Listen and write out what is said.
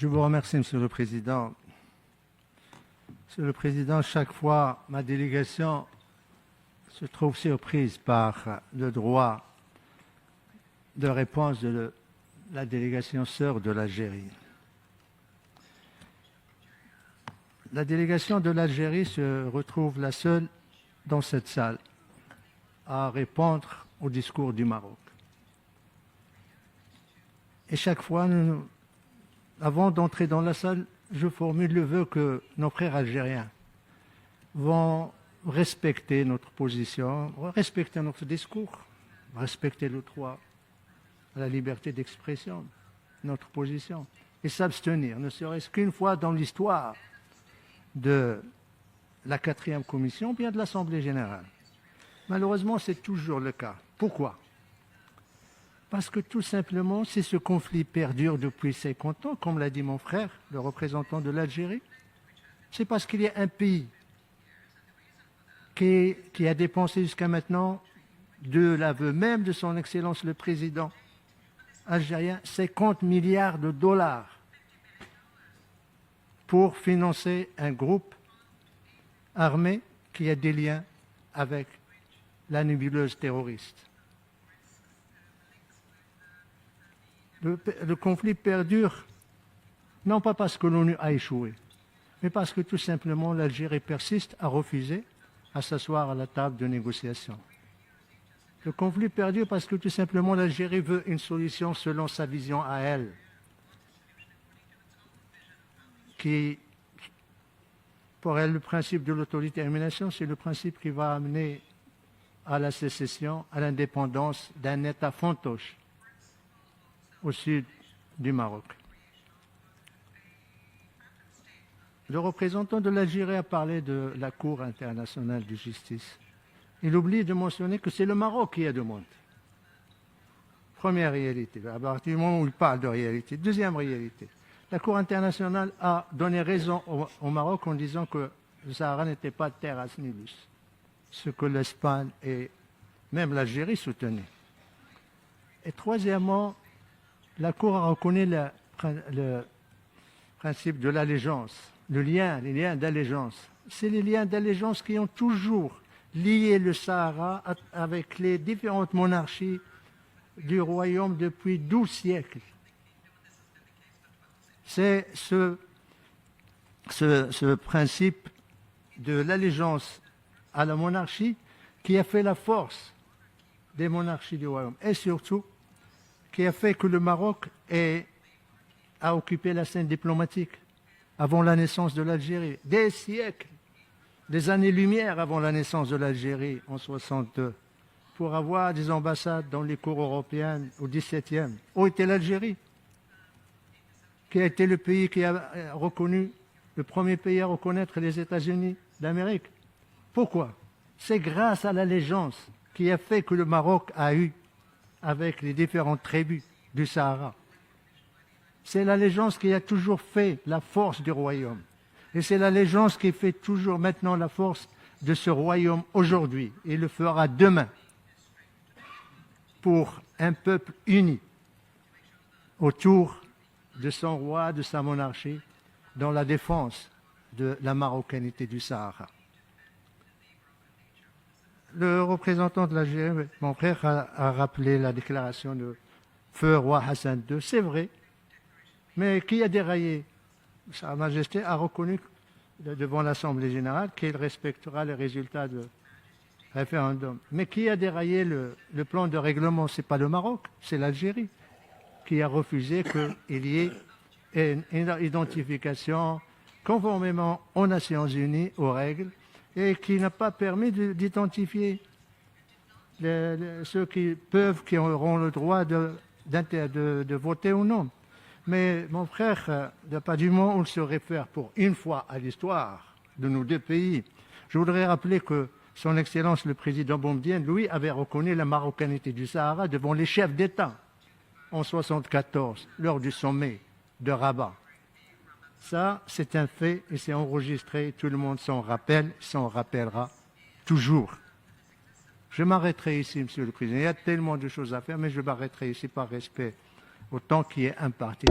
Je vous remercie, Monsieur le Président. Monsieur le Président, chaque fois, ma délégation se trouve surprise par le droit de réponse de la délégation sœur de l'Algérie. La délégation de l'Algérie se retrouve la seule dans cette salle à répondre au discours du Maroc. Et chaque fois, avant d'entrer dans la salle, je formule le vœu que nos frères algériens vont respecter notre position, respecter notre discours, respecter le droit à la liberté d'expression, notre position, et s'abstenir, ne serait-ce qu'une fois dans l'histoire de la 4e commission, ou bien de l'Assemblée générale. Malheureusement, c'est toujours le cas. Pourquoi ? Parce que tout simplement, si ce conflit perdure depuis 50 ans, comme l'a dit mon frère, le représentant de l'Algérie, c'est parce qu'il y a un pays qui a dépensé jusqu'à maintenant, de l'aveu même de son Excellence le Président algérien, 50 milliards de dollars pour financer un groupe armé qui a des liens avec la nébuleuse terroriste. Le conflit perdure, non pas parce que l'ONU a échoué, mais parce que tout simplement l'Algérie persiste à refuser à s'asseoir à la table de négociation. Le conflit perdure parce que tout simplement l'Algérie veut une solution selon sa vision à elle, qui, pour elle, le principe de l'autodétermination, c'est le principe qui va amener à la sécession, à l'indépendance d'un État fantoche au sud du Maroc. Le représentant de l'Algérie a parlé de la Cour internationale de justice. Il oublie de mentionner que c'est le Maroc qui a demandé. Première réalité, à partir du moment où il parle de réalité. Deuxième réalité, la Cour internationale a donné raison au Maroc en disant que le Sahara n'était pas terra nullius, ce que l'Espagne et même l'Algérie soutenaient. Et troisièmement, la Cour a reconnu le principe de l'allégeance, les liens d'allégeance. C'est les liens d'allégeance qui ont toujours lié le Sahara avec les différentes monarchies du royaume depuis 12 siècles. C'est ce principe de l'allégeance à la monarchie qui a fait la force des monarchies du royaume et surtout qui a fait que le Maroc a occupé la scène diplomatique avant la naissance de l'Algérie, des siècles, des années-lumière avant la naissance de l'Algérie en 62, pour avoir des ambassades dans les cours européennes au XVIIe. Où était l'Algérie? Qui a été le pays qui a reconnu, le premier pays à reconnaître les États-Unis d'Amérique. Pourquoi? C'est grâce à l'allégeance qui a fait que le Maroc a eu avec les différentes tribus du Sahara. C'est l'allégeance qui a toujours fait la force du royaume. Et c'est l'allégeance qui fait toujours maintenant la force de ce royaume aujourd'hui. Et le fera demain pour un peuple uni autour de son roi, de sa monarchie, dans la défense de la marocanité du Sahara. Le représentant de l'Algérie, mon frère, a rappelé la déclaration de feu roi Hassan II. C'est vrai, mais qui a déraillé? Sa Majesté a reconnu devant l'Assemblée générale qu'il respectera les résultats du référendum. Mais qui a déraillé le plan de règlement? Ce n'est pas le Maroc, c'est l'Algérie qui a refusé qu'il y ait une identification conformément aux Nations Unies, aux règles, et qui n'a pas permis d'identifier ceux qui auront le droit de voter ou non. Mais mon frère, pas du moment où il se réfère pour une fois à l'histoire de nos deux pays, je voudrais rappeler que son Excellence le Président Boumedienne, lui, avait reconnu la marocanité du Sahara devant les chefs d'État en 1974, lors du sommet de Rabat. Ça, c'est un fait et c'est enregistré, tout le monde s'en rappelle, s'en rappellera toujours. Je m'arrêterai ici, Monsieur le Président. Il y a tellement de choses à faire, mais je m'arrêterai ici par respect au temps qui est imparti.